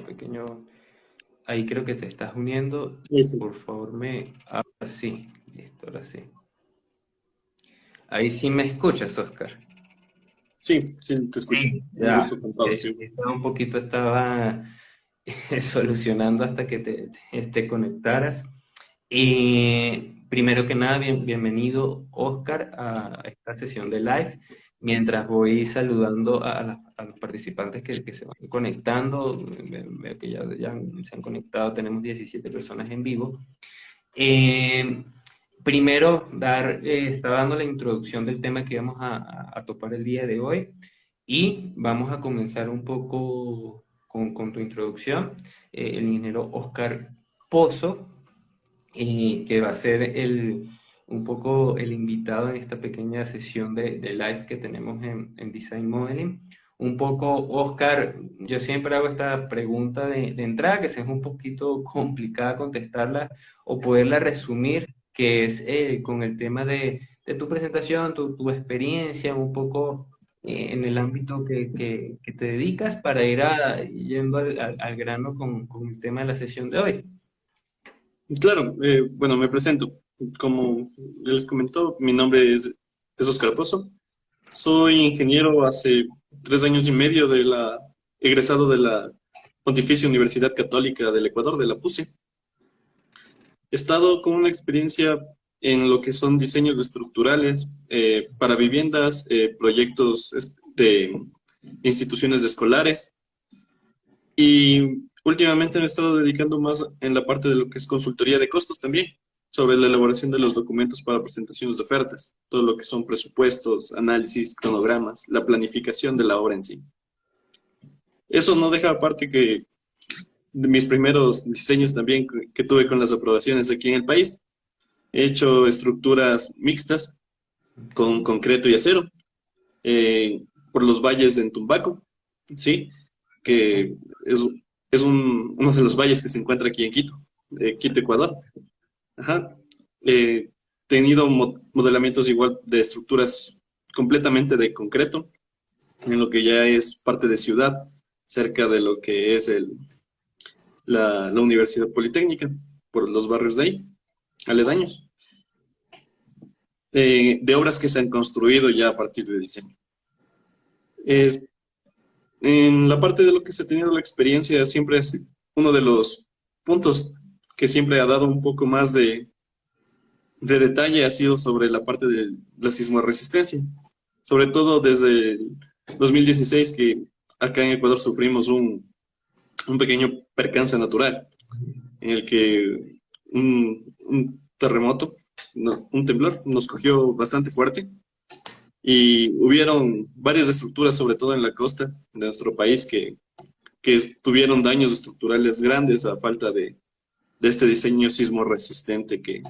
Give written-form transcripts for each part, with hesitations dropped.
pequeño. Ahí creo que te estás uniendo. Listo. Por favor, ahora sí, listo, ahora sí. Ahí sí me escuchas, Oscar. Sí, sí, te escucho. Sí, Un ya. gusto contado, sí. Estaba un poquito, estaba solucionando hasta que te conectaras. Primero que nada, bienvenido, Oscar, a esta sesión de live. Mientras voy saludando a los participantes que se van conectando, veo que ya se han conectado, tenemos 17 personas en vivo. Eh, Primero, estaba dando la introducción del tema que vamos a topar el día de hoy y vamos a comenzar un poco con tu introducción. El ingeniero Oscar Pozo, que va a ser un poco el invitado en esta pequeña sesión de live que tenemos en Design Modeling. Un poco, Oscar, yo siempre hago esta pregunta de entrada, que si es un poquito complicada contestarla o poderla resumir, que es con el tema de tu presentación, tu experiencia, un poco en el ámbito que te dedicas para ir yendo al grano con el tema de la sesión de hoy. Claro, bueno, me presento. Como les comentó, mi nombre es Oscar Pozo. Soy ingeniero hace 3 años y medio egresado de la Pontificia Universidad Católica del Ecuador, de la PUSE. He estado con una experiencia en lo que son diseños estructurales para viviendas, proyectos de instituciones escolares. Y últimamente me he estado dedicando más en la parte de lo que es consultoría de costos también, sobre la elaboración de los documentos para presentaciones de ofertas, todo lo que son presupuestos, análisis, cronogramas, la planificación de la obra en sí. Eso no deja aparte que de mis primeros diseños también que tuve con las aprobaciones aquí en el país. He hecho estructuras mixtas con concreto y acero por los valles en Tumbaco, ¿sí? Que es, uno de los valles que se encuentra aquí en Quito, Quito, Ecuador. Ajá. He tenido modelamientos igual de estructuras completamente de concreto, en lo que ya es parte de ciudad, cerca de lo que es la Universidad Politécnica, por los barrios de ahí, aledaños, de obras que se han construido ya a partir de diseño. Es, en la parte de lo que se ha tenido la experiencia, siempre es uno de los puntos que siempre ha dado un poco más de detalle ha sido sobre la parte de la sismoresistencia, sobre todo desde el 2016 que acá en Ecuador sufrimos un pequeño percance natural en el que un terremoto, no, un temblor nos cogió bastante fuerte y hubieron varias estructuras, sobre todo en la costa de nuestro país, que tuvieron daños estructurales grandes a falta de este diseño sismo resistente que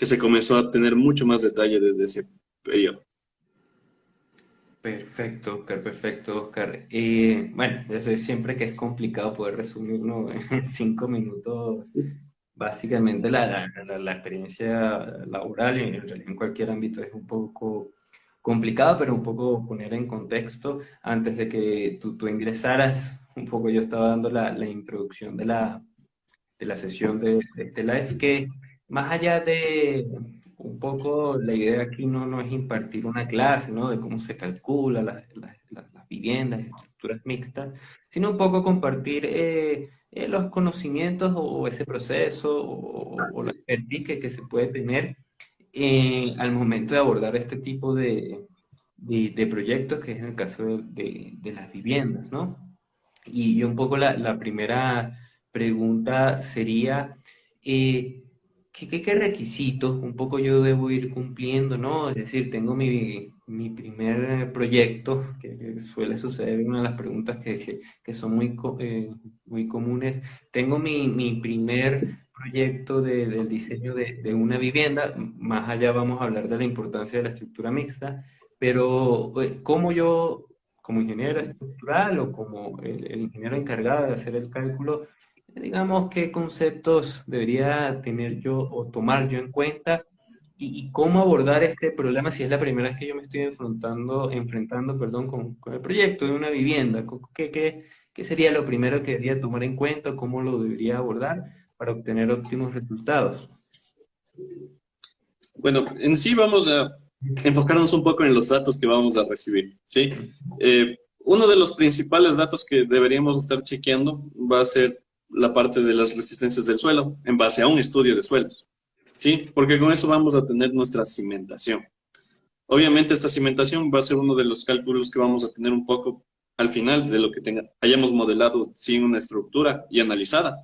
se comenzó a tener mucho más detalle desde ese periodo. Perfecto, Oscar, perfecto, Oscar. Bueno, yo sé siempre que es complicado poder resumir uno en 5 minutos, Sí, básicamente la experiencia laboral y en realidad en cualquier ámbito es un poco complicado, pero un poco poner en contexto. Antes de que tú ingresaras, un poco yo estaba dando la introducción de la sesión de este live, que más allá de un poco la idea aquí no es impartir una clase, ¿no? De cómo se calcula las viviendas, estructuras mixtas, sino un poco compartir los conocimientos o ese proceso o la expertise que se puede tener al momento de abordar este tipo de proyectos, que es en el caso de las viviendas, ¿no? Y un poco la primera pregunta sería, eh, ¿qué requisitos un poco yo debo ir cumpliendo, ¿no? Es decir, tengo mi primer proyecto, que suele suceder, una de las preguntas que son muy comunes. Tengo mi primer proyecto del diseño de una vivienda, más allá vamos a hablar de la importancia de la estructura mixta, pero ¿cómo yo como ingeniero estructural o como el ingeniero encargado de hacer el cálculo, digamos, qué conceptos debería tener yo o tomar yo en cuenta y cómo abordar este problema si es la primera vez que yo me estoy enfrentando, perdón, con el proyecto de una vivienda? ¿qué sería lo primero que debería tomar en cuenta? ¿Cómo lo debería abordar para obtener óptimos resultados? Bueno, en sí vamos a enfocarnos un poco en los datos que vamos a recibir, ¿sí? Uno de los principales datos que deberíamos estar chequeando va a ser la parte de las resistencias del suelo en base a un estudio de suelos, ¿sí? Porque con eso vamos a tener nuestra cimentación. Obviamente esta cimentación va a ser uno de los cálculos que vamos a tener un poco al final de lo que hayamos modelado sin una estructura y analizada,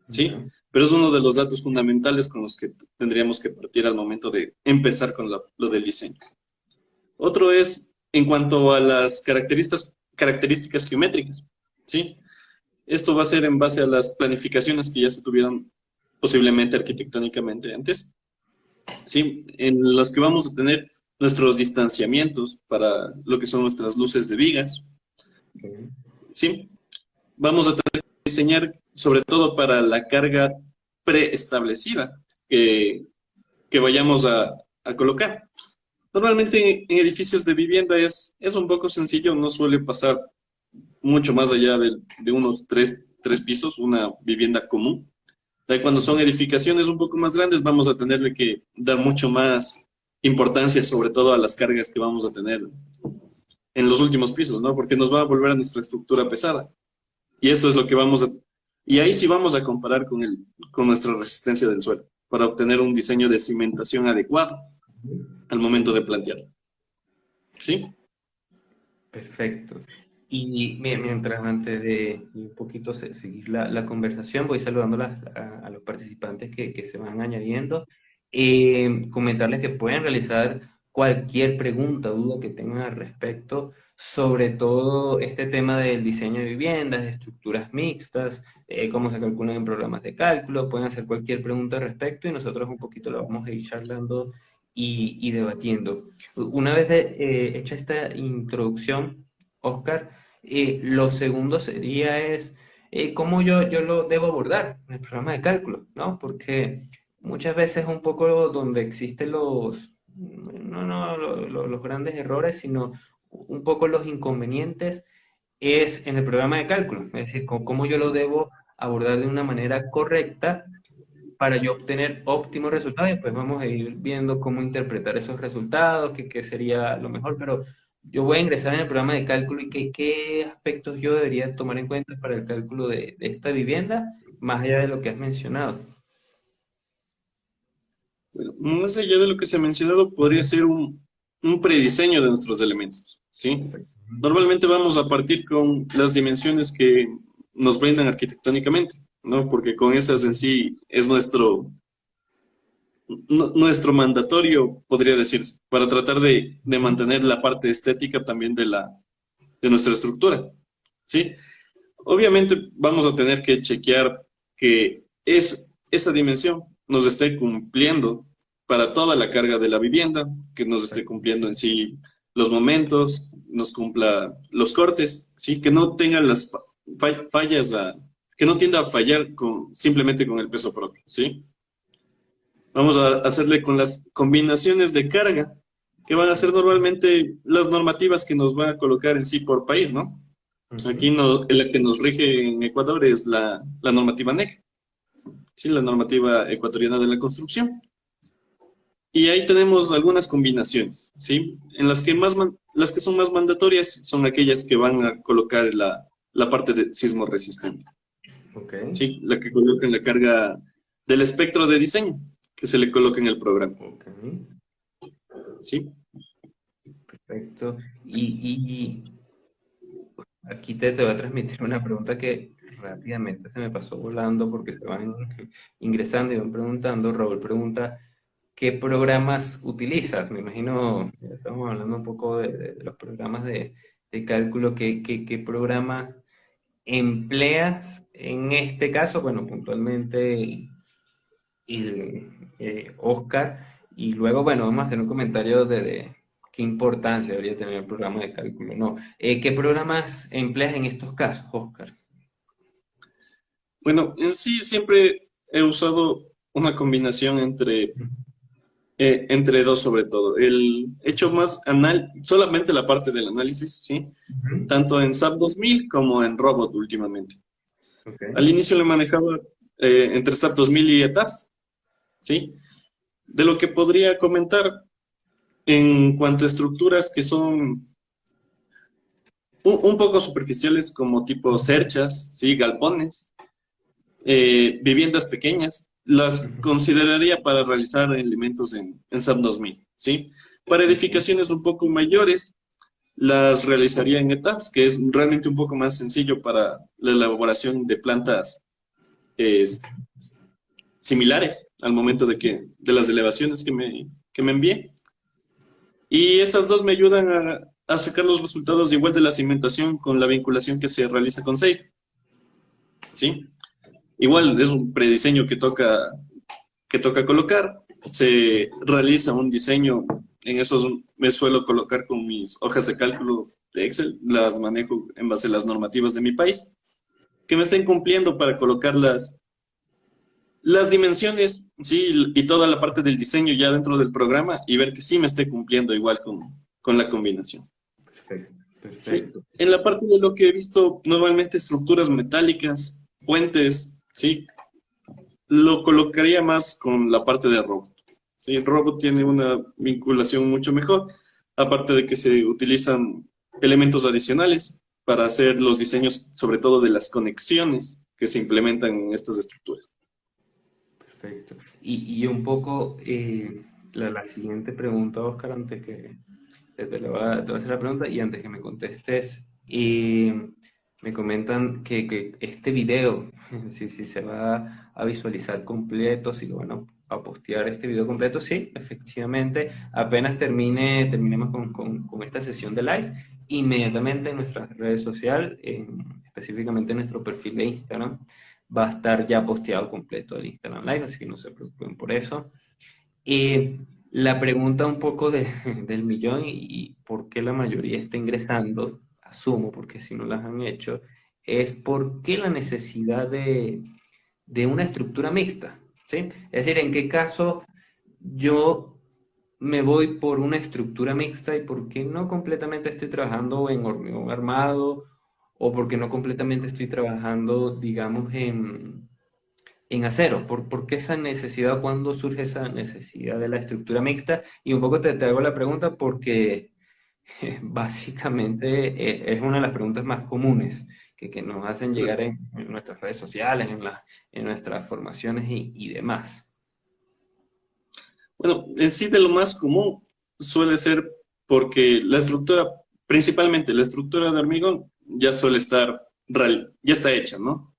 ¿sí? Ok. Pero es uno de los datos fundamentales con los que tendríamos que partir al momento de empezar con lo del diseño. Otro es en cuanto a las características geométricas, ¿sí? Esto va a ser en base a las planificaciones que ya se tuvieron posiblemente arquitectónicamente antes, ¿sí? En las que vamos a tener nuestros distanciamientos para lo que son nuestras luces de vigas, Ok. ¿sí? Vamos a tener que diseñar sobre todo para la carga preestablecida que vayamos a colocar. Normalmente en edificios de vivienda es un poco sencillo, no suele pasar mucho más allá de unos tres pisos, una vivienda común. De cuando son edificaciones un poco más grandes, vamos a tenerle que dar mucho más importancia, sobre todo a las cargas que vamos a tener en los últimos pisos, ¿no? Porque nos va a volver a nuestra estructura pesada. Y esto es lo que vamos a... Y ahí sí vamos a comparar con nuestra resistencia del suelo para obtener un diseño de cimentación adecuado al momento de plantearlo. ¿Sí? Perfecto. Y mientras antes de un poquito seguir la conversación, voy saludando a los participantes que se van añadiendo. Comentarles que pueden realizar cualquier pregunta o duda que tengan al respecto, sobre todo este tema del diseño de viviendas, de estructuras mixtas, cómo se calculan en programas de cálculo. Pueden hacer cualquier pregunta al respecto y nosotros un poquito lo vamos a ir charlando y debatiendo. Una vez hecha esta introducción, Oscar, lo segundo sería cómo yo lo debo abordar en el programa de cálculo, ¿no? Porque muchas veces un poco donde existen los grandes errores, sino un poco los inconvenientes es en el programa de cálculo, es decir, cómo yo lo debo abordar de una manera correcta para yo obtener óptimos resultados y después vamos a ir viendo cómo interpretar esos resultados, qué sería lo mejor, pero yo voy a ingresar en el programa de cálculo y qué aspectos yo debería tomar en cuenta para el cálculo de esta vivienda, más allá de lo que has mencionado. Bueno, más allá de lo que se ha mencionado, podría ser un prediseño de nuestros elementos, ¿sí? Perfecto. Normalmente vamos a partir con las dimensiones que nos brindan arquitectónicamente, ¿no? Porque con esas en sí es nuestro mandatorio, podría decirse, para tratar de mantener la parte estética también de nuestra estructura, ¿sí? Obviamente vamos a tener que chequear que esa dimensión nos esté cumpliendo para toda la carga de la vivienda, que nos esté cumpliendo en sí los momentos, nos cumpla los cortes, ¿sí? Que no tenga las fallas, que no tienda a fallar simplemente con el peso propio, ¿sí? Vamos a hacerle con las combinaciones de carga, que van a ser normalmente las normativas que nos va a colocar en sí por país, ¿no? Aquí Ujú. no, la que nos rige en Ecuador es la normativa NEC, ¿sí? La normativa ecuatoriana de la construcción. Y ahí tenemos algunas combinaciones, ¿sí? En las que son más mandatorias son aquellas que van a colocar la parte de sismo resistente, Ok, ¿sí? La que colocan la carga del espectro de diseño que se le coloca en el programa, ok, ¿sí? perfecto. Y aquí te voy a transmitir una pregunta que rápidamente se me pasó volando porque se van ingresando y van preguntando. Raúl pregunta, ¿qué programas utilizas? Me imagino, ya estamos hablando un poco de los programas de cálculo, ¿qué programas empleas en este caso? Bueno, puntualmente Oscar, y luego, bueno, vamos a hacer un comentario de qué importancia debería tener el programa de cálculo, ¿no? ¿Qué programas empleas en estos casos, Oscar? Bueno, en sí siempre he usado una combinación entre Entre dos sobre todo. El hecho más solamente la parte del análisis, ¿sí? Ujú. Tanto en SAP 2000 como en Robot últimamente. Ok. Al inicio le manejaba entre SAP 2000 y ETAPS, ¿sí? De lo que podría comentar en cuanto a estructuras que son un poco superficiales como tipo cerchas, ¿sí? Galpones, viviendas pequeñas, las Ujú. consideraría para realizar elementos en SAP 2000, ¿sí? Para Ok. edificaciones un poco mayores, las realizaría en etapas, que es realmente un poco más sencillo para la elaboración de plantas eh, similares al momento de las elevaciones que me envié. Y estas dos me ayudan a sacar los resultados igual de la cimentación con la vinculación que se realiza con SAFE, ¿sí? Igual es un prediseño que toca colocar. Se realiza un diseño, en esos me suelo colocar con mis hojas de cálculo de Excel, las manejo en base a las normativas de mi país, que me estén cumpliendo para colocar las dimensiones, sí, y toda la parte del diseño ya dentro del programa y ver que sí me esté cumpliendo igual con la combinación. Perfecto, Sí, perfecto. en la parte de lo que he visto, normalmente estructuras metálicas, puentes, sí, lo colocaría más con la parte de robot. Sí, el robot tiene una vinculación mucho mejor, aparte de que se utilizan elementos adicionales para hacer los diseños, sobre todo de las conexiones que se implementan en estas estructuras. Perfecto. Y un poco la siguiente pregunta, Oscar, antes que te voy a hacer la pregunta y antes que me contestes, me comentan que este video, si se va a visualizar completo, si lo van a postear este video completo, sí, efectivamente, apenas terminemos con esta sesión de live, inmediatamente en nuestras redes sociales, específicamente en nuestro perfil de Instagram, va a estar ya posteado completo el Instagram Live, así que no se preocupen por eso. La pregunta un poco del millón y por qué la mayoría está ingresando, asumo, porque si no las han hecho, es por qué la necesidad de una estructura mixta, ¿sí? Es decir, en qué caso yo me voy por una estructura mixta y por qué no completamente estoy trabajando en hormigón armado o porque no completamente estoy trabajando, digamos, en acero. ¿Por qué esa necesidad? ¿Cuándo surge esa necesidad de la estructura mixta? Y un poco te hago la pregunta porque básicamente es una de las preguntas más comunes que nos hacen llegar en nuestras redes sociales, en nuestras formaciones y demás. Bueno, en sí de lo más común suele ser porque la estructura, principalmente la estructura de hormigón, ya suele estar, ya está hecha, ¿no?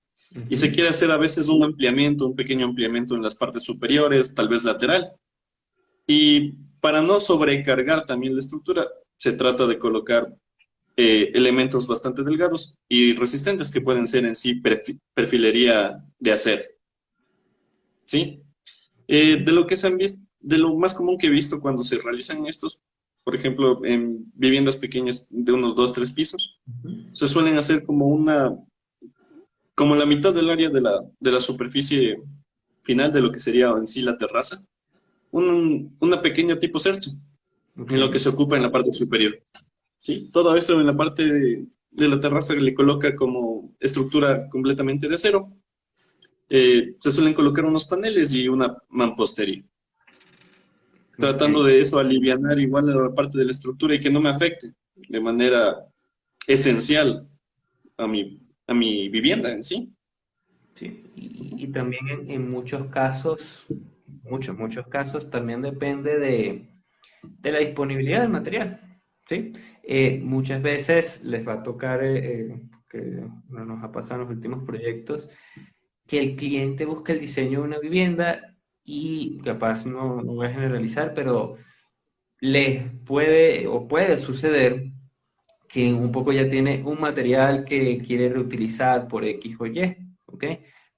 Y se Ujú. quiere hacer a veces un ampliamiento, un pequeño ampliamiento en las partes superiores, tal vez lateral. Y para no sobrecargar también la estructura, se trata de colocar elementos bastante delgados y resistentes que pueden ser en sí perfilería de acero, ¿sí? De lo que se han visto, de lo más común que he visto cuando se realizan estos, por ejemplo, en viviendas pequeñas de unos 2, 3 pisos, Ujú. se suelen hacer como la mitad del área de la superficie final de lo que sería en sí la terraza, una pequeña tipo cercha, Ok. en lo que se ocupa en la parte superior. ¿Sí? Todo eso en la parte de la terraza le coloca como estructura completamente de acero. Se suelen colocar unos paneles y una mampostería, Ok. tratando de eso alivianar igual a la parte de la estructura y que no me afecte de manera esencial a mi vivienda en sí. Sí, y también en muchos casos, muchos casos, también depende de la disponibilidad del material, ¿sí? Muchas veces les va a tocar, que no nos ha pasado en los últimos proyectos, que el cliente busca el diseño de una vivienda y capaz no voy a generalizar, pero les puede o puede suceder que un poco ya tiene un material que quiere reutilizar por X o Y, ¿ok?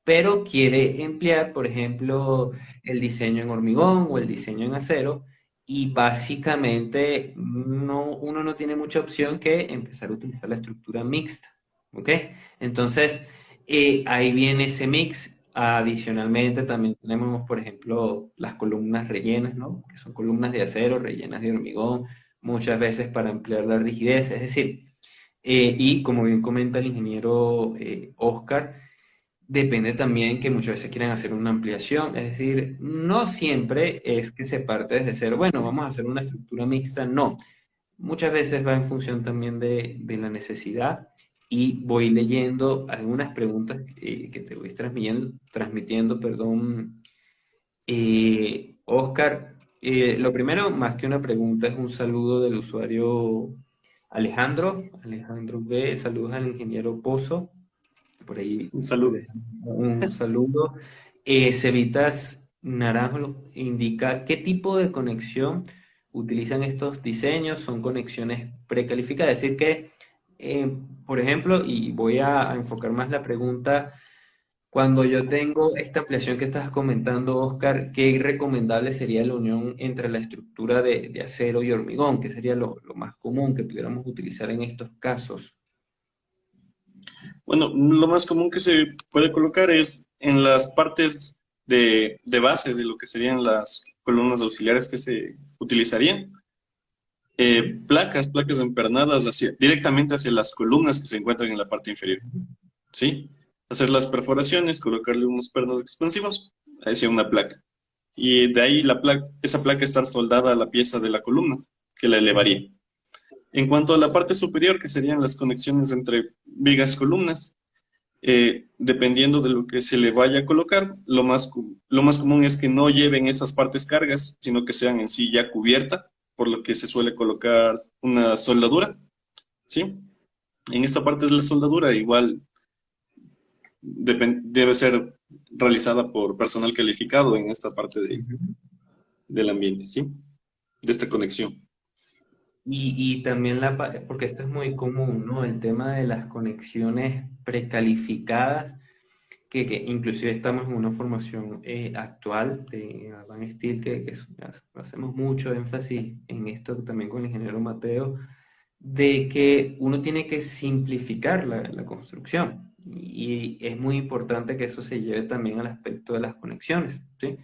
Pero quiere emplear, por ejemplo, el diseño en hormigón o el diseño en acero y básicamente uno no tiene mucha opción que empezar a utilizar la estructura mixta, ¿ok? Entonces, ahí viene ese mix Adicionalmente, también tenemos, por ejemplo, las columnas rellenas, ¿no? Que son columnas de acero rellenas de hormigón, muchas veces para ampliar la rigidez. Es decir, y como bien comenta el ingeniero Oscar, depende también que muchas veces quieran hacer una ampliación. Es decir, no siempre es que se parte desde cero. Bueno, vamos a hacer una estructura mixta. No, muchas veces va en función también de la necesidad y voy leyendo algunas preguntas que te voy transmitiendo, perdón, Oscar. Lo primero, más que una pregunta, es un saludo del usuario Alejandro. Alejandro B. Saludos al ingeniero Pozo. Por ahí te Saludos. dejo un saludo. Cevitas Naranjo indica qué tipo de conexión utilizan estos diseños. Son conexiones precalificadas. Es decir, que, por ejemplo, y voy a enfocar más la pregunta, cuando yo tengo esta ampliación que estás comentando, Oscar, ¿qué recomendable sería la unión entre la estructura de acero y hormigón? ¿Qué sería lo más común que pudiéramos utilizar en estos casos? Bueno, lo más común que se puede colocar es en las partes de base de lo que serían las columnas auxiliares que se utilizarían. Placas empernadas directamente hacia las columnas que se encuentran en la parte inferior, ¿sí? Hacer las perforaciones, colocarle unos pernos expansivos hacia una placa. Y de ahí esa placa estar soldada a la pieza de la columna, que la elevaría. En cuanto a la parte superior, que serían las conexiones entre vigas y columnas, dependiendo de lo que se le vaya a colocar, lo más común es que no lleven esas partes cargas, sino que sean en sí ya cubierta, por lo que se suele colocar una soldadura, ¿sí? En esta parte de la soldadura igual debe ser realizada por personal calificado en esta parte Ujú. del ambiente, ¿sí? De esta conexión. Y también porque esto es muy común, ¿no? El tema de las conexiones precalificadas, que inclusive estamos en una formación actual de Urban Steel, hacemos mucho énfasis en esto también con el ingeniero Mateo, de que uno tiene que simplificar la construcción. Y es muy importante que eso se lleve también al aspecto de las conexiones, ¿sí?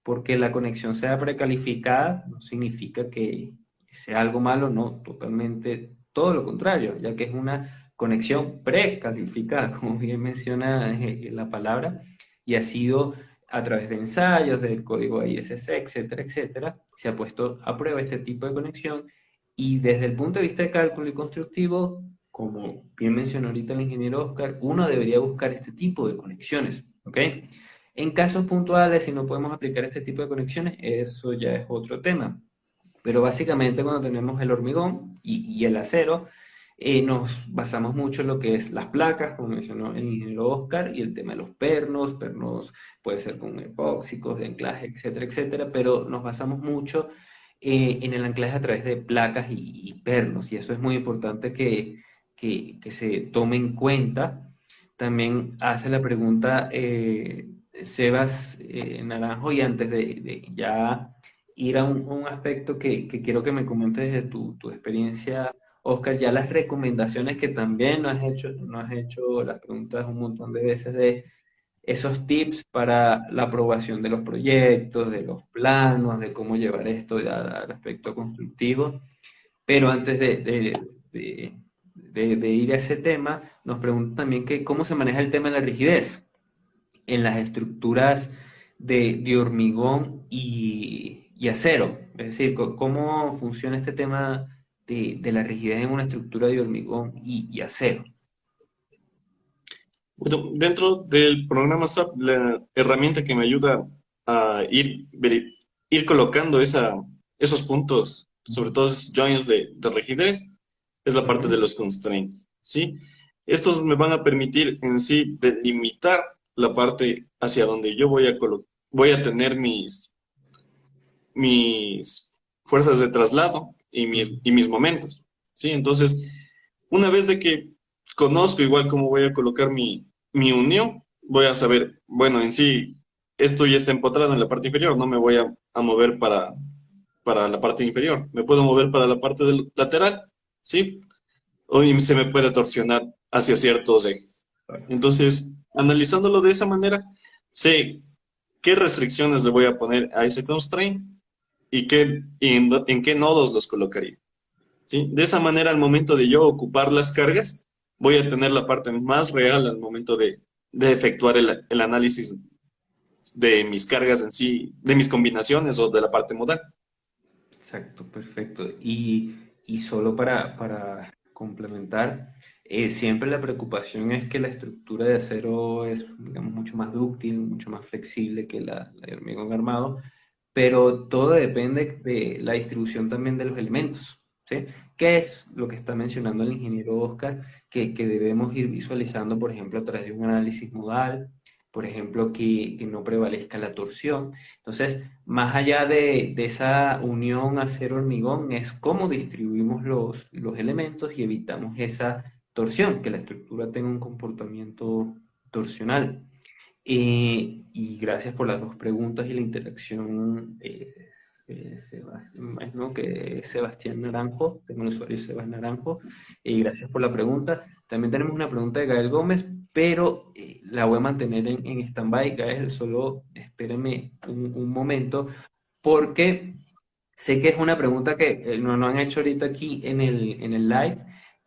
Porque la conexión sea precalificada no significa que sea algo malo, no, totalmente todo lo contrario, ya que es una conexión precalificada, como bien menciona la palabra, y ha sido a través de ensayos del código ISC, etcétera, etcétera, se ha puesto a prueba este tipo de conexión y desde el punto de vista de cálculo y constructivo, como bien mencionó ahorita el ingeniero Oscar, uno debería buscar este tipo de conexiones, ¿ok? En casos puntuales, si no podemos aplicar este tipo de conexiones, eso ya es otro tema. Pero básicamente cuando tenemos el hormigón y el acero, nos basamos mucho en lo que es las placas, como mencionó el ingeniero Oscar, y el tema de los pernos puede ser con epóxicos, de anclaje, etcétera, etcétera, pero nos basamos mucho en el anclaje a través de placas y pernos, y eso es muy importante que se tome en cuenta. También hace la pregunta Sebas Naranjo, y antes de ya ir a un aspecto que quiero que me comentes de tu experiencia, Oscar, ya las recomendaciones que también nos has hecho las preguntas un montón de veces de esos tips para la aprobación de los proyectos, de los planos, de cómo llevar esto ya al aspecto constructivo. Pero antes de ir a ese tema, nos preguntan también que cómo se maneja el tema de la rigidez en las estructuras de hormigón y acero. Es decir, cómo funciona este tema de la rigidez en una estructura de hormigón y acero. Bueno, dentro del programa SAP, la herramienta que me ayuda a ir colocando esos puntos, sobre todo esos joins de rigidez, es la parte de Ujú. los constraints, ¿sí? Estos me van a permitir en sí delimitar la parte hacia donde yo voy a tener mis fuerzas de traslado y mis momentos, ¿sí? Entonces, una vez de que conozco igual cómo voy a colocar mi unión, voy a saber, bueno, en sí, esto ya está empotrado en la parte inferior, no me voy a mover para la parte inferior, me puedo mover para la parte lateral, ¿sí? O se me puede torsionar hacia ciertos ejes. Entonces, analizándolo de esa manera, sé qué restricciones le voy a poner a ese constraint y en qué nodos los colocaría. ¿Sí? De esa manera, al momento de yo ocupar las cargas, voy a tener la parte más real al momento de efectuar el análisis de mis cargas en sí, de mis combinaciones o de la parte modal. Exacto, perfecto. Y solo para complementar, siempre la preocupación es que la estructura de acero es, digamos, mucho más dúctil, mucho más flexible que la de hormigón armado, pero todo depende de la distribución también de los elementos, ¿sí? ¿Qué es lo que está mencionando el ingeniero Oscar? Que debemos ir visualizando, por ejemplo, a través de un análisis modal, por ejemplo, que no prevalezca la torsión. Entonces, más allá de esa unión acero-hormigón, es cómo distribuimos los elementos y evitamos esa torsión, que la estructura tenga un comportamiento torsional. Y gracias por las dos preguntas y la interacción, ¿no? Que es Sebastián Naranjo, tengo el usuario Sebas Naranjo, y gracias por la pregunta. También tenemos una pregunta de Gael Gómez, pero la voy a mantener en stand-by. Gael, solo espéreme un momento, porque sé que es una pregunta que no han hecho ahorita aquí en el live,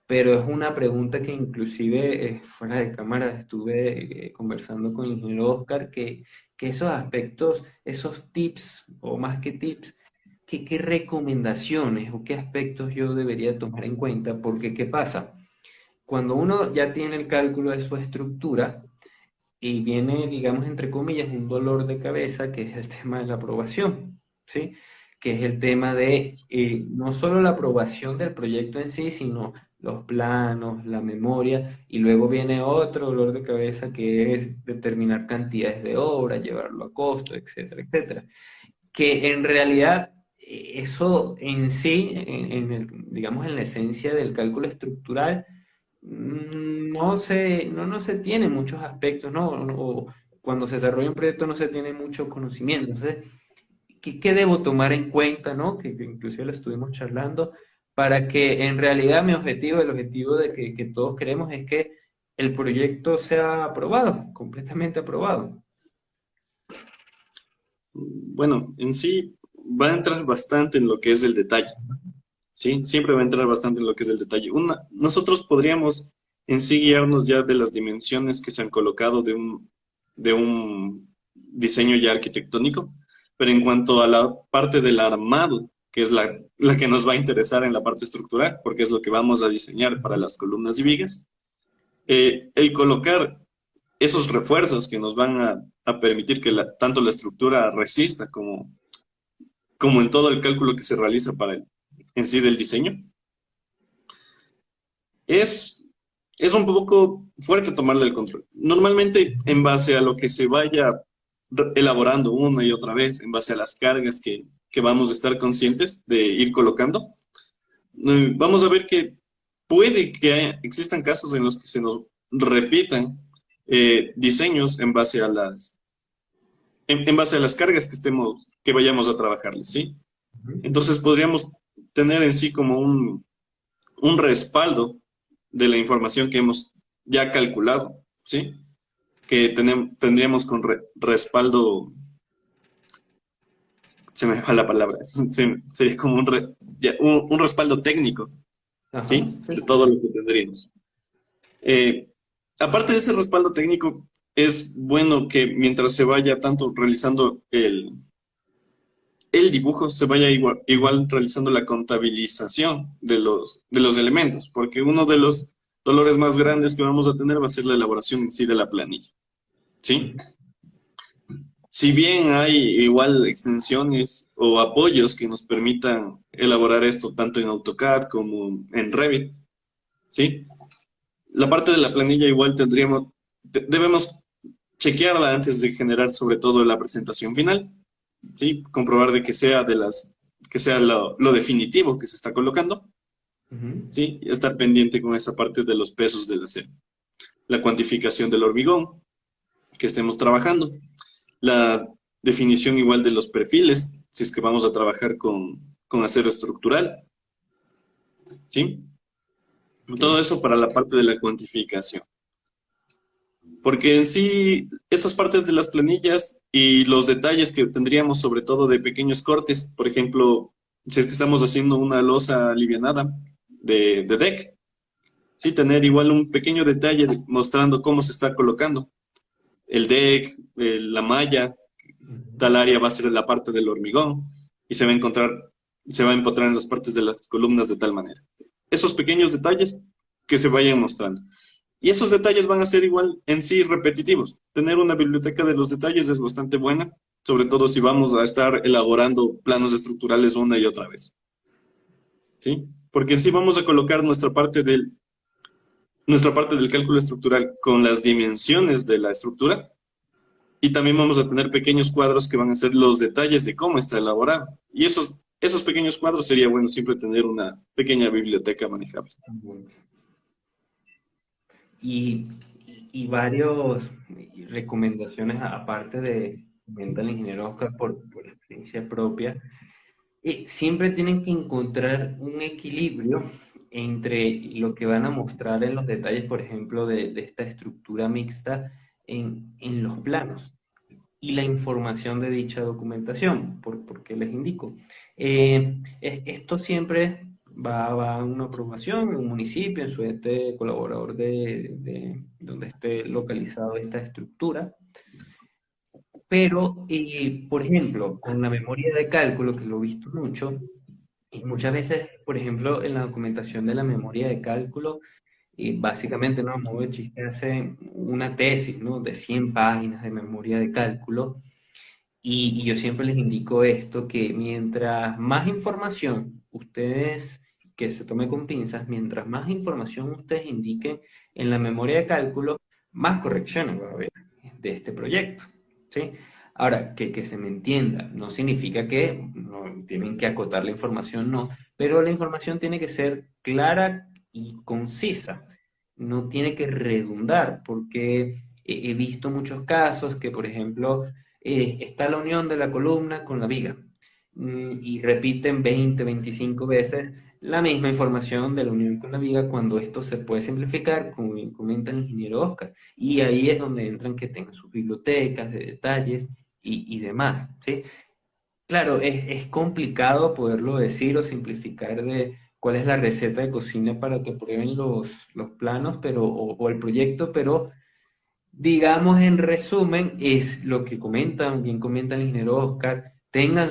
pero es una pregunta que inclusive fuera de cámara estuve conversando con el ingeniero Oscar, que esos aspectos, esos tips, o más que tips, qué recomendaciones o qué aspectos yo debería tomar en cuenta, porque ¿qué pasa? Cuando uno ya tiene el cálculo de su estructura, y viene, digamos, entre comillas, un dolor de cabeza, que es el tema de la aprobación, ¿sí? Que es el tema de no solo la aprobación del proyecto en sí, sino los planos, la memoria, y luego viene otro dolor de cabeza que es determinar cantidades de obra, llevarlo a costo, etcétera, etcétera. Que en realidad eso en sí, digamos, en la esencia del cálculo estructural, no se tiene muchos aspectos, ¿no? O cuando se desarrolla un proyecto no se tiene mucho conocimiento. Entonces, ¿qué debo tomar en cuenta, ¿no? Que inclusive lo estuvimos charlando, para que en realidad mi objetivo, el objetivo de que todos queremos es que el proyecto sea aprobado, completamente aprobado. Bueno, en sí va a entrar bastante en lo que es el detalle, ¿sí? Siempre va a entrar bastante en lo que es el detalle. Nosotros podríamos en sí guiarnos ya de las dimensiones que se han colocado de un diseño ya arquitectónico, pero en cuanto a la parte del armado, que es la que nos va a interesar en la parte estructural, porque es lo que vamos a diseñar para las columnas y vigas, el colocar esos refuerzos que nos van a permitir que tanto la estructura resista como en todo el cálculo que se realiza en sí del diseño, es, es un poco fuerte tomarle el control. Normalmente, en base a lo que se vaya elaborando una y otra vez, en base a las cargas que vamos a estar conscientes de ir colocando, vamos a ver que puede que existan casos en los que se nos repitan diseños en base a las cargas que vayamos a trabajarles, ¿sí? Ujú. Entonces podríamos tener en sí como un respaldo de la información que hemos ya calculado, ¿sí? Que tendríamos con respaldo, se me va la palabra, sería como un respaldo técnico, Ajá, ¿sí? sí, De sí. todo lo que tendríamos. Eh, Aparte de ese respaldo técnico, es bueno que mientras se vaya tanto realizando el dibujo, se vaya igual realizando la contabilización de los elementos, porque uno de los dolores más grandes que vamos a tener va a ser la elaboración en sí de la planilla, ¿sí? Ujú. Si bien hay igual extensiones o apoyos que nos permitan elaborar esto tanto en AutoCAD como en Revit, ¿sí? La parte de la planilla igual debemos chequearla antes de generar sobre todo la presentación final, ¿sí? Comprobar de que sea lo definitivo que se está colocando, Ujú. ¿sí? Y estar pendiente con esa parte de los pesos del acero. La cuantificación del hormigón que estemos trabajando, la definición igual de los perfiles, si es que vamos a trabajar con acero estructural, ¿sí? Ok. Todo eso para la parte de la cuantificación. Porque en sí, esas partes de las planillas y los detalles que tendríamos, sobre todo de pequeños cortes, por ejemplo, si es que estamos haciendo una losa alivianada de deck, sí, tener igual un pequeño detalle mostrando cómo se está colocando el deck, la malla, Ujú. tal área va a ser la parte del hormigón y se va a empotrar en las partes de las columnas de tal manera. Esos pequeños detalles que se vayan mostrando. Y esos detalles van a ser igual en sí repetitivos. Tener una biblioteca de los detalles es bastante buena, sobre todo si vamos a estar elaborando planos estructurales una y otra vez. ¿Sí? Porque en sí vamos a colocar nuestra parte del cálculo estructural con las dimensiones de la estructura y también vamos a tener pequeños cuadros que van a ser los detalles de cómo está elaborado. Y esos pequeños cuadros sería bueno siempre tener una pequeña biblioteca manejable. Bueno. Y, y varios recomendaciones aparte de comenta el ingeniero Oscar por experiencia propia. Siempre tienen que encontrar un equilibrio entre lo que van a mostrar en los detalles, por ejemplo, de esta estructura mixta en los planos y la información de dicha documentación, porque les indico. Esto siempre va a una aprobación en un municipio, en su ente colaborador de donde esté localizado esta estructura. Pero, por ejemplo, con la memoria de cálculo, que lo he visto mucho, y muchas veces, por ejemplo, en la documentación de la memoria de cálculo, básicamente, ¿no? A modo de chiste, hace una tesis, ¿no? De 100 páginas de memoria de cálculo. Y yo siempre les indico esto, que mientras más información ustedes, que se tome con pinzas, mientras más información ustedes indiquen en la memoria de cálculo, más correcciones va a haber de este proyecto, ¿sí? Ahora, que se me entienda, no significa que no, tienen que acotar la información, no, pero la información tiene que ser clara y concisa, no tiene que redundar, porque he visto muchos casos que, por ejemplo, está la unión de la columna con la viga. Y repiten 20, 25 veces la misma información de la unión con la viga cuando esto se puede simplificar, como bien comenta el ingeniero Oscar. Y ahí es donde entran que tengan sus bibliotecas de detalles y demás, ¿sí? Claro, es complicado poderlo decir o simplificar de cuál es la receta de cocina para que prueben los planos o el proyecto, pero digamos, en resumen, es lo que comentan, bien comenta el ingeniero Oscar, tengan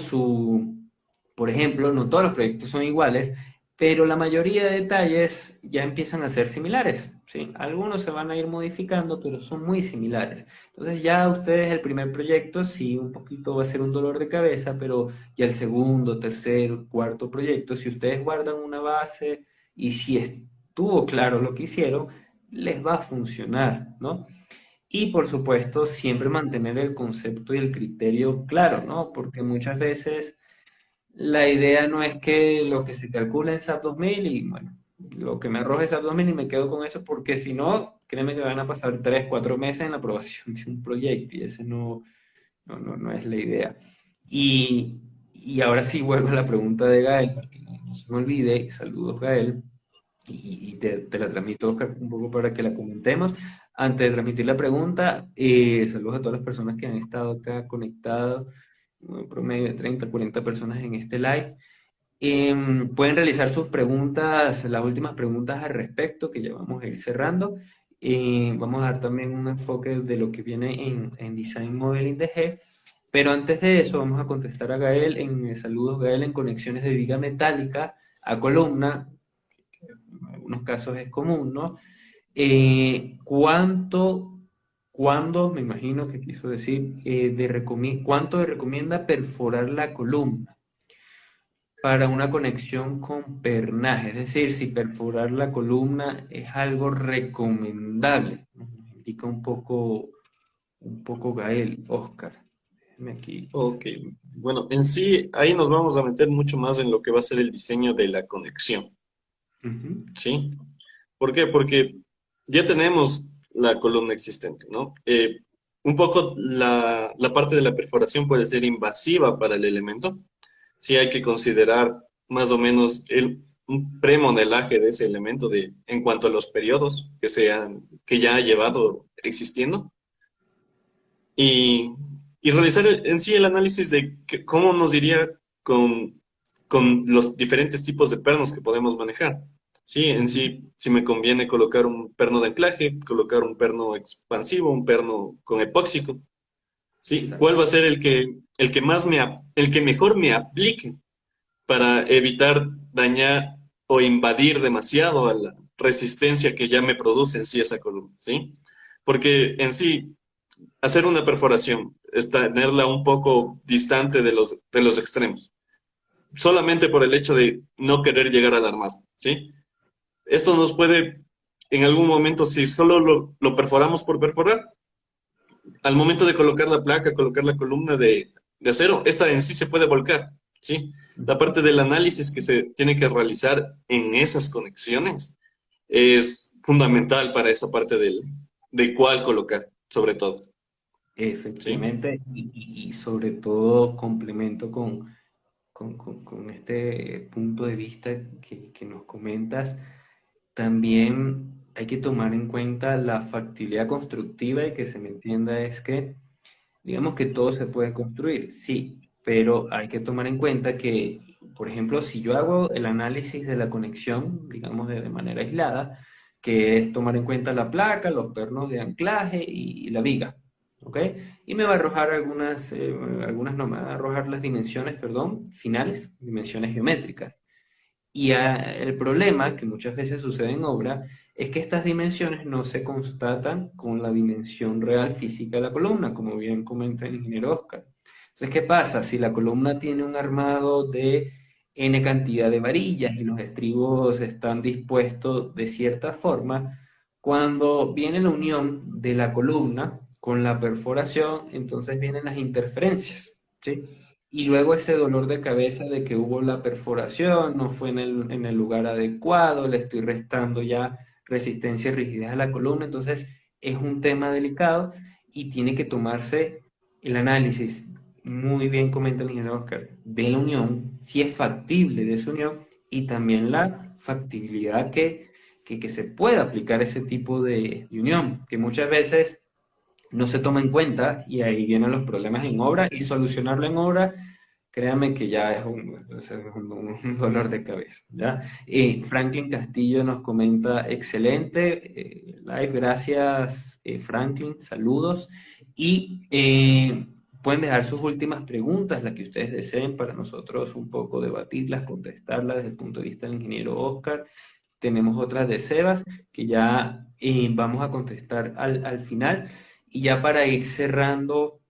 por ejemplo, no todos los proyectos son iguales, pero la mayoría de detalles ya empiezan a ser similares, ¿sí? Algunos se van a ir modificando, pero son muy similares. Entonces ya ustedes el primer proyecto sí un poquito va a ser un dolor de cabeza, pero ya el segundo, tercer, cuarto proyecto, si ustedes guardan una base y si estuvo claro lo que hicieron, les va a funcionar, ¿no? Y por supuesto, siempre mantener el concepto y el criterio claro, ¿no? Porque muchas veces la idea no es que lo que se calcula en SAP 2000 y bueno, lo que me arroje SAP 2000 y me quedo con eso, porque si no, créeme que van a pasar 3 4 meses en la aprobación de un proyecto y ese no es la idea. Y ahora sí vuelvo a la pregunta de Gael, para que no se me olvide, y saludos Gael y te la transmito, Oscar, un poco para que la comentemos. Antes de transmitir la pregunta, saludos a todas las personas que han estado acá conectadas, un promedio de 30, 40 personas en este live. Pueden realizar sus preguntas, las últimas preguntas al respecto, que ya vamos a ir cerrando. Vamos a dar también un enfoque de lo que viene en Design Modeling de G. Pero antes de eso, vamos a contestar a Gael saludos, Gael, en conexiones de viga metálica a columna, en algunos casos es común, ¿no? ¿Cuándo, me imagino que quiso decir, cuánto le recomienda perforar la columna para una conexión con pernaje? Es decir, si perforar la columna es algo recomendable. Nos indica un poco Gael, Oscar. Déjeme aquí. Ok, bueno, en sí ahí nos vamos a meter mucho más en lo que va a ser el diseño de la conexión, Ujú, ¿sí? ¿Por qué? Porque ya tenemos la columna existente, ¿no? Un poco la parte de la perforación puede ser invasiva para el elemento. Sí hay que considerar más o menos un premodelaje de ese elemento en cuanto a los periodos que ya ha llevado existiendo y, y realizar en sí el análisis de cómo nos iría con los diferentes tipos de pernos que podemos manejar. Sí, en sí, si me conviene colocar un perno de anclaje, colocar un perno expansivo, un perno con epóxico. ¿Sí? ¿Cuál va a Exacto. ser el que mejor me aplique para evitar dañar o invadir demasiado a la resistencia que ya me produce en sí esa columna, ¿sí? Porque en sí, hacer una perforación es tenerla un poco distante de los extremos, solamente por el hecho de no querer llegar al armazón, ¿sí? Esto nos puede, en algún momento, si solo lo perforamos por perforar, al momento de colocar la placa, colocar la columna de acero, esta en sí se puede volcar, ¿sí? La parte del análisis que se tiene que realizar en esas conexiones es fundamental para esa parte de cuál colocar, sobre todo, ¿sí? Efectivamente, y sobre todo complemento con este punto de vista que nos comentas, también hay que tomar en cuenta la factibilidad constructiva y que se me entienda es que, digamos que todo se puede construir, sí, pero hay que tomar en cuenta que, por ejemplo, si yo hago el análisis de la conexión, digamos de manera aislada, que es tomar en cuenta la placa, los pernos de anclaje y la viga, ¿ok? Y me va a arrojar algunas no, me va a arrojar las dimensiones, perdón, finales, dimensiones geométricas. El problema que muchas veces sucede en obra es que estas dimensiones no se constatan con la dimensión real física de la columna, como bien comenta el ingeniero Oscar. Entonces, ¿qué pasa? Si la columna tiene un armado de n cantidad de varillas y los estribos están dispuestos de cierta forma, cuando viene la unión de la columna con la perforación, entonces vienen las interferencias, ¿sí? Y luego ese dolor de cabeza de que hubo la perforación, no fue en el lugar adecuado, le estoy restando ya resistencia y rigidez a la columna, entonces es un tema delicado y tiene que tomarse el análisis, muy bien comenta el ingeniero Oscar, de la unión, si es factible de esa unión y también la factibilidad que se pueda aplicar ese tipo de unión, que muchas veces no se toma en cuenta y ahí vienen los problemas en obra y solucionarlo en obra, créame que ya es un dolor de cabeza, ¿ya? Franklin Castillo nos comenta, excelente, live, gracias Franklin, saludos y pueden dejar sus últimas preguntas, las que ustedes deseen para nosotros un poco debatirlas, contestarlas desde el punto de vista del ingeniero Oscar. Tenemos otras de Sebas que ya vamos a contestar al final. Y ya para ir cerrando,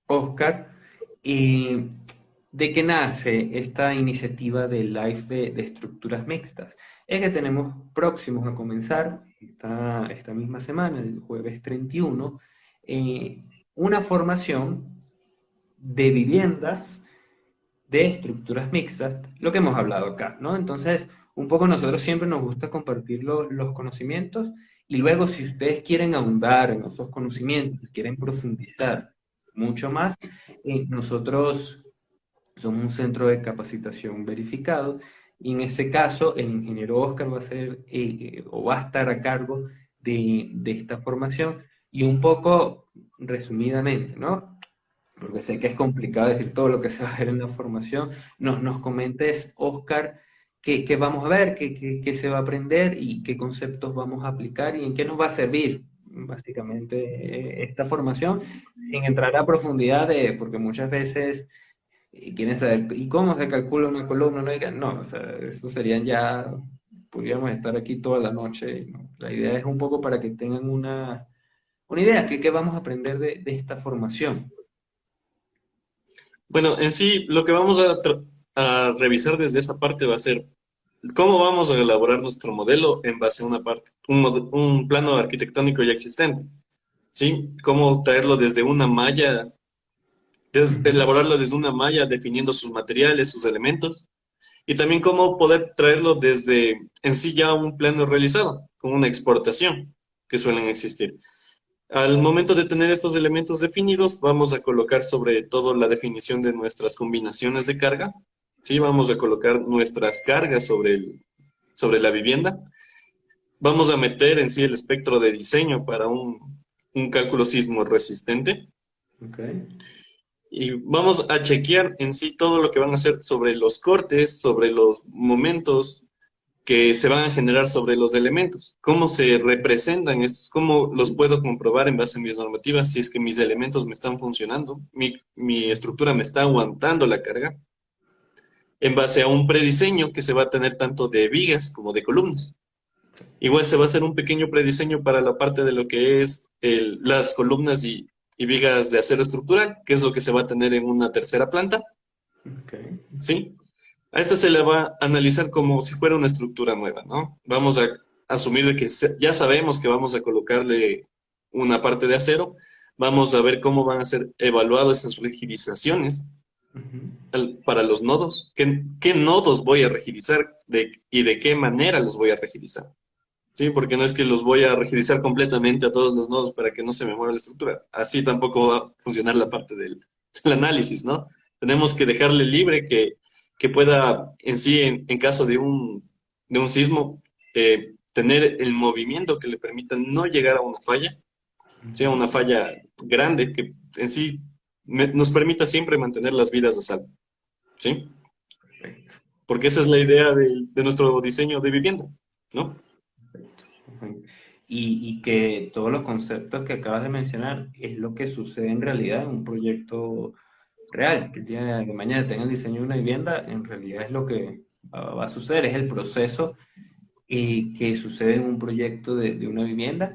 Oscar, eh, ¿de qué nace esta iniciativa de Live de estructuras mixtas? Es que tenemos próximos a comenzar esta misma semana, el jueves 31, eh, una formación de viviendas de estructuras mixtas, lo que hemos hablado acá, ¿no? Entonces, un poco nosotros siempre nos gusta compartir los conocimientos y luego si ustedes quieren ahondar en esos conocimientos, quieren profundizar mucho más, nosotros somos un centro de capacitación verificado y en ese caso el ingeniero Oscar va a ser o va a estar a cargo de esta formación y un poco resumidamente, ¿no? Porque sé que es complicado decir todo lo que se va a ver en la formación, nos comentes, Oscar, qué vamos a ver, qué se va a aprender y qué conceptos vamos a aplicar y en qué nos va a servir básicamente esta formación, sin entrar a profundidad porque muchas veces quieren saber, ¿y cómo se calcula una columna? No digan, no, o sea, eso serían ya, podríamos estar aquí toda la noche, ¿no? La idea es un poco para que tengan una idea, qué vamos a aprender de esta formación. Bueno, en sí, lo que vamos a revisar desde esa parte va a ser cómo vamos a elaborar nuestro modelo en base a una parte, un plano arquitectónico ya existente, ¿sí? Cómo traerlo desde una malla, Ujú. elaborarlo desde una malla definiendo sus materiales, sus elementos, y también cómo poder traerlo desde en sí ya un plano realizado, con una exportación que suelen existir. Al momento de tener estos elementos definidos, vamos a colocar sobre todo la definición de nuestras combinaciones de carga, ¿sí? Vamos a colocar nuestras cargas sobre la vivienda. Vamos a meter en sí el espectro de diseño para un cálculo sismo resistente. Ok. Y vamos a chequear en sí todo lo que van a hacer sobre los cortes, sobre los momentos que se van a generar sobre los elementos. ¿Cómo se representan estos? ¿Cómo los puedo comprobar en base a mis normativas si es que mis elementos me están funcionando? Mi estructura me está aguantando la carga. En base a un prediseño que se va a tener tanto de vigas como de columnas. Igual se va a hacer un pequeño prediseño para la parte de lo que es las columnas y vigas de acero estructural, que es lo que se va a tener en una tercera planta, Ok. ¿sí? A esta se le va a analizar como si fuera una estructura nueva, ¿no? Vamos a asumir de que ya sabemos que vamos a colocarle una parte de acero, vamos a ver cómo van a ser evaluadas esas rigidizaciones Ujú. para los nodos, qué nodos voy a rigidizar y de qué manera los voy a rigidizar. Sí, porque no es que los voy a rigidizar completamente a todos los nodos para que no se me mueva la estructura. Así tampoco va a funcionar la parte del análisis, ¿no? Tenemos que dejarle libre que pueda en sí, en caso de un sismo, tener el movimiento que le permita no llegar a una falla, sea Ujú. una falla grande que en sí nos permita siempre mantener las vidas a salvo, ¿sí? Perfecto. Porque esa es la idea de nuestro diseño de vivienda, ¿no? Perfecto. Ujú. Y que todos los conceptos que acabas de mencionar es lo que sucede en realidad en un proyecto real. Que el día de mañana tenga el diseño de una vivienda, en realidad es lo que va a suceder, es el proceso que sucede en un proyecto de una vivienda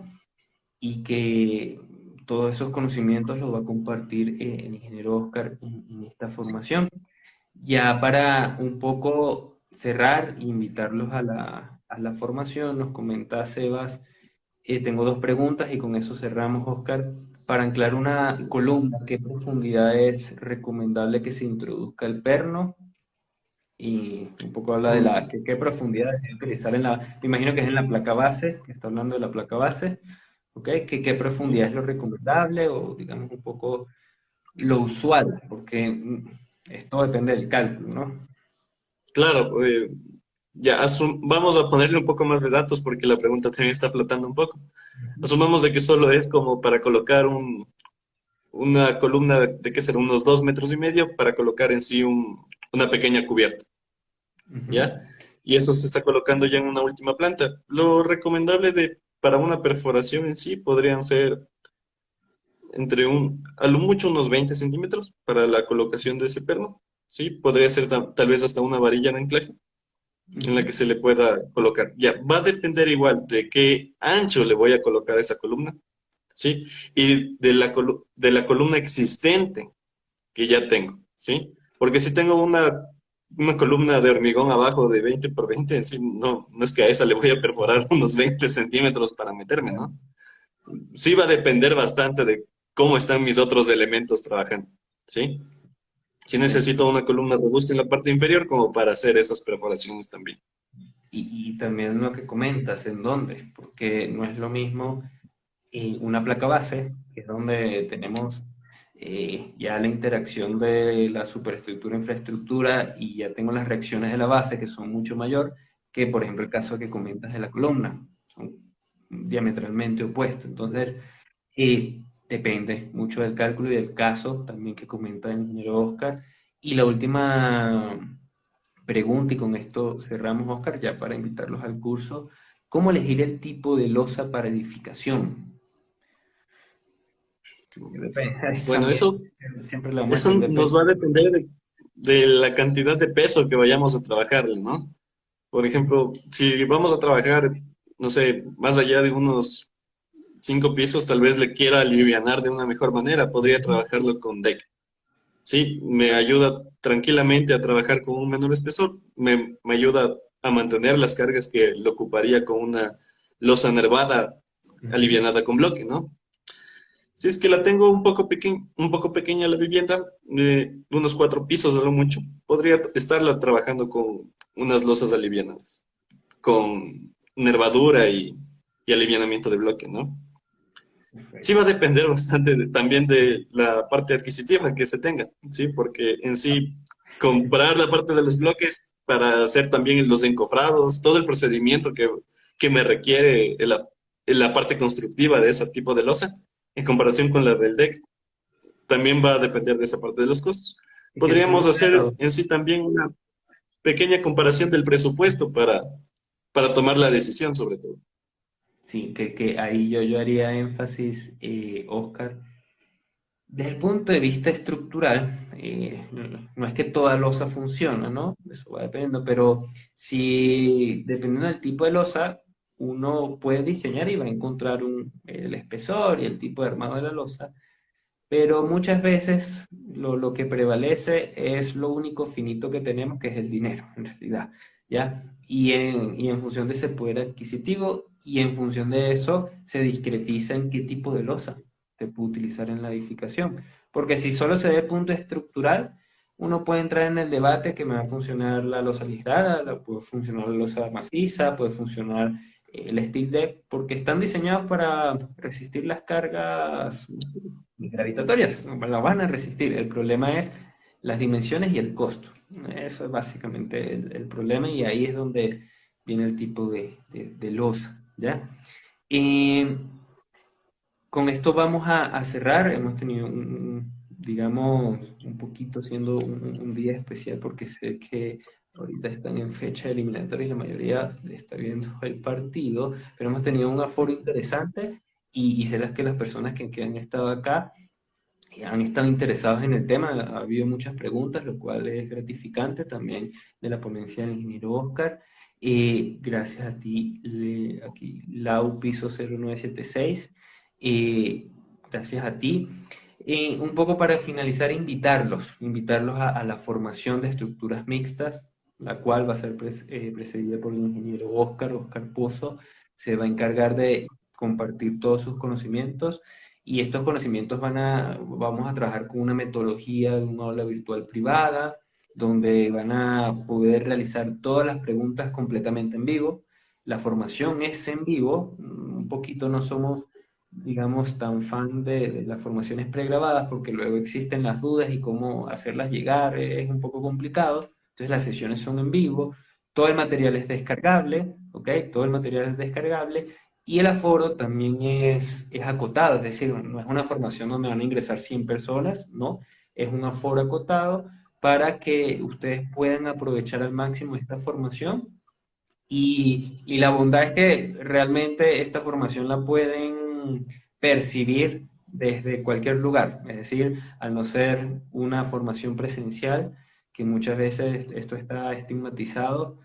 y que todos esos conocimientos los va a compartir el ingeniero Oscar en esta formación. Ya para un poco cerrar e invitarlos a a la formación, nos comenta Sebas, tengo dos preguntas y con eso cerramos, Oscar. Para anclar una columna, ¿qué profundidad es recomendable que se introduzca el perno? Y un poco habla de Mm, qué profundidad es utilizar en me imagino que es en la placa base, que está hablando de la placa base, ¿ok? ¿Qué sí. profundidad es lo recomendable o digamos un poco lo usual? Porque esto depende del cálculo, ¿no? Claro, ya vamos a ponerle un poco más de datos porque la pregunta también está flotando un poco. Asumamos de que solo es como para colocar una columna de qué será, unos 2,5 metros para colocar en sí una pequeña cubierta, Ujú. ¿ya? Y eso se está colocando ya en una última planta. Lo recomendable para una perforación en sí podrían ser a lo mucho unos 20 centímetros para la colocación de ese perno, ¿sí? Podría ser tal vez hasta una varilla de anclaje en la Ujú. que se le pueda colocar. Ya, va a depender igual de qué ancho le voy a colocar a esa columna, ¿sí? Y de la columna existente que ya tengo, ¿sí? Porque si tengo una columna de hormigón abajo de 20 por 20, en sí, no es que a esa le voy a perforar unos 20 centímetros para meterme, Claro. ¿no? Sí va a depender bastante de cómo están mis otros elementos trabajando, ¿sí? Sí Perfecto. necesito una columna robusta en la parte inferior como para hacer esas perforaciones también. Y también lo que comentas, ¿en dónde? Porque no es lo mismo una placa base, que es donde tenemos ya la interacción de la superestructura-infraestructura y ya tengo las reacciones de la base que son mucho mayor que, por ejemplo, el caso que comentas de la columna. Son diametralmente opuestos. Entonces, depende mucho del cálculo y del caso también que comenta el ingeniero Oscar. Y la última pregunta, y con esto cerramos, Oscar, ya para invitarlos al curso. ¿Cómo elegir el tipo de losa para edificación? Depende, Bueno, también eso, siempre le vamos a eso decir nos depende. va a depender de la cantidad de peso que vayamos a trabajarle, ¿no? Por ejemplo, si vamos a trabajar, no sé, más allá de unos 5 pisos, tal vez le quiera alivianar de una mejor manera, podría trabajarlo con deck. Sí, me ayuda tranquilamente a trabajar con un menor espesor, me ayuda a mantener las cargas que lo ocuparía con una losa nervada Ujú. alivianada con bloque, ¿no? Si es que la tengo un poco pequeña la vivienda, unos 4 pisos a lo mucho, podría estarla trabajando con unas losas alivianadas, con nervadura y alivianamiento de bloque, ¿no? Sí va a Perfecto. depender bastante también de la parte adquisitiva que se tenga, ¿sí? Porque en sí, comprar la parte de los bloques para hacer también los encofrados, todo el procedimiento que me requiere la parte constructiva de ese tipo de losa en comparación con la del deck. También va a depender de esa parte de los costos. Es que son Podríamos hacer números. en sí también una pequeña comparación del presupuesto para tomar la decisión sobre todo. Sí, que ahí yo haría énfasis, Oscar. Desde el punto de vista estructural, no es que toda losa funciona, ¿no? Eso va dependiendo, pero si dependiendo del tipo de losa, uno puede diseñar y va a encontrar el espesor y el tipo de armado de la losa, pero muchas veces lo que prevalece es lo único finito que tenemos, que es el dinero, en realidad, ¿ya? Y en función de ese poder adquisitivo y en función de eso se discretiza en qué tipo de losa se puede utilizar en la edificación. Porque si solo se ve el punto estructural, uno puede entrar en el debate que me va a funcionar la losa ligrada, puede funcionar la losa maciza, puede funcionar el steel deck, porque están diseñados para resistir las cargas gravitatorias, no la van a resistir. El problema es las dimensiones y el costo. Eso es básicamente el problema y ahí es donde viene el tipo de losa, ¿ya? Y con esto vamos a cerrar. Hemos tenido digamos, un poquito siendo un día especial porque sé que ahorita están en fecha eliminatoria y la mayoría está viendo el partido, pero hemos tenido un aforo interesante y será que las personas que han estado acá han estado interesados en el tema, ha habido muchas preguntas, lo cual es gratificante también de la ponencia del ingeniero Oscar. Gracias a ti, aquí, Lau Piso 0976. Gracias a ti. Un poco para finalizar, invitarlos a la formación de estructuras mixtas, la cual va a ser precedida por el ingeniero Oscar Pozo. Se va a encargar de compartir todos sus conocimientos y estos conocimientos vamos a trabajar con una metodología de una aula virtual privada, donde van a poder realizar todas las preguntas completamente en vivo. La formación es en vivo, un poquito no somos, digamos, tan fan de las formaciones pregrabadas, porque luego existen las dudas y cómo hacerlas llegar es un poco complicado. Entonces las sesiones son en vivo, todo el material es descargable, ¿ok? Todo el material es descargable y el aforo también es acotado, es decir, no es una formación donde van a ingresar 100 personas, ¿no? Es un aforo acotado para que ustedes puedan aprovechar al máximo esta formación y la bondad es que realmente esta formación la pueden percibir desde cualquier lugar, es decir, al no ser una formación presencial, que muchas veces esto está estigmatizado,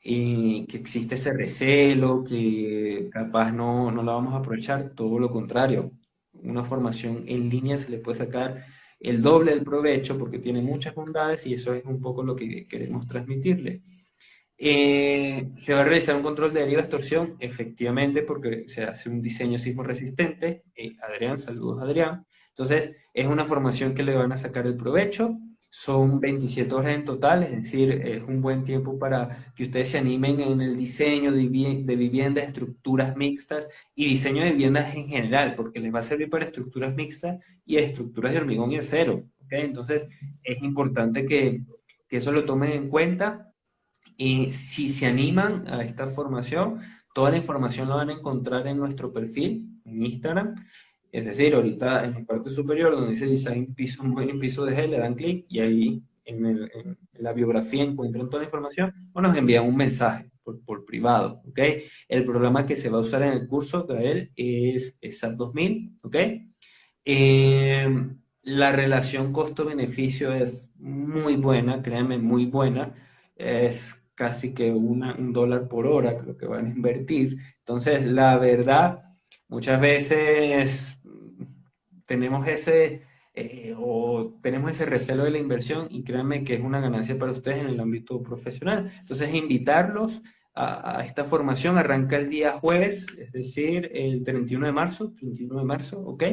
y que existe ese recelo, que capaz no la vamos a aprovechar, todo lo contrario. Una formación en línea se le puede sacar el doble del provecho porque tiene muchas bondades y eso es un poco lo que queremos transmitirle. Se va a realizar un control de deriva extorsión, efectivamente, porque se hace un diseño sismo resistente. Adrián, saludos Adrián. Entonces, es una formación que le van a sacar el provecho. Son 27 horas en total, es decir, es un buen tiempo para que ustedes se animen en el diseño de viviendas, estructuras mixtas y diseño de viviendas en general, porque les va a servir para estructuras mixtas y estructuras de hormigón y acero. ¿Ok? Entonces, es importante que eso lo tomen en cuenta. Y si se animan a esta formación, toda la información la van a encontrar en nuestro perfil en Instagram. Es decir, ahorita en la parte superior donde dice Design Piso Modeling Piso de G, le dan clic y ahí en la biografía encuentran toda la información o nos envían un mensaje por privado, ¿ok? El programa que se va a usar en el curso, Gael, es SAP 2000, ¿ok? Eh, la relación costo-beneficio es muy buena, créanme, muy buena. Es casi que un dólar por hora lo que van a invertir. Entonces, la verdad, muchas veces tenemos tenemos ese recelo de la inversión y créanme que es una ganancia para ustedes en el ámbito profesional. Entonces, invitarlos a esta formación arranca el día jueves, es decir, el 31 de marzo, ¿ok?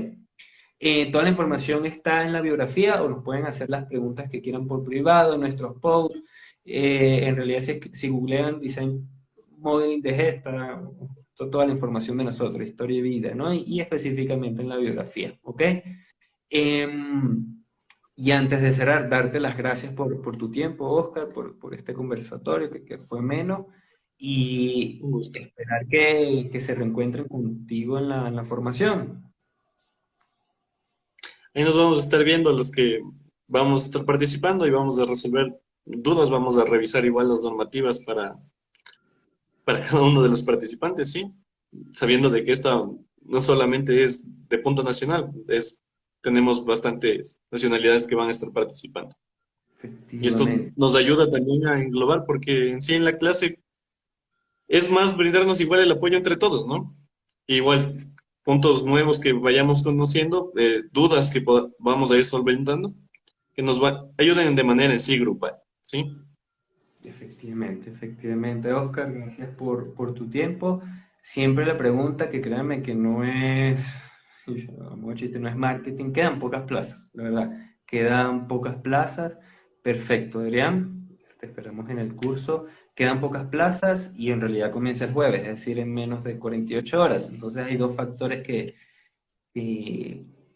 Toda la información está en la biografía o nos pueden hacer las preguntas que quieran por privado en nuestros posts. En realidad, si googlean Design Modeling de Gesta, toda la información de nosotros, historia y vida, ¿no? Y específicamente en la biografía, ¿ok? Em, Y antes de cerrar, darte las gracias por tu tiempo, Oscar, por este conversatorio que fue ameno y Un gusto. esperar que se reencuentren contigo en la formación. Ahí nos vamos a estar viendo los que vamos a estar participando y vamos a resolver dudas, vamos a revisar igual las normativas para cada uno de los participantes, ¿sí? Sabiendo de que esta no solamente es de punto nacional, tenemos bastantes nacionalidades que van a estar participando. Y esto Efectivamente. nos ayuda también a englobar, porque en sí en la clase es más brindarnos igual el apoyo entre todos, ¿no? Igual puntos nuevos que vayamos conociendo, dudas que vamos a ir solventando, que ayuden de manera en sí grupal, ¿sí? Efectivamente, efectivamente, Oscar, gracias por tu tiempo. Siempre la pregunta que créanme que no es, chiste, no es marketing, quedan pocas plazas, la verdad, quedan pocas plazas. Perfecto, Adrián, te esperamos en el curso. Quedan pocas plazas y en realidad comienza el jueves, es decir, en menos de 48 horas. Entonces hay dos factores que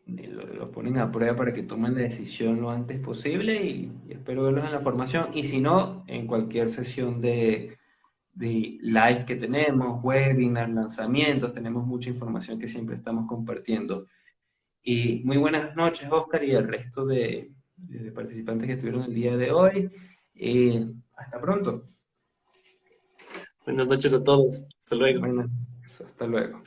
lo ponen a prueba para que tomen la decisión lo antes posible y espero verlos en la formación. Y si no, en cualquier sesión de live que tenemos, webinars, lanzamientos, tenemos mucha información que siempre estamos compartiendo. Y muy buenas noches, Oscar, y el resto de participantes que estuvieron el día de hoy. Hasta pronto. Buenas noches a todos. Hasta luego. Buenas noches. Hasta luego.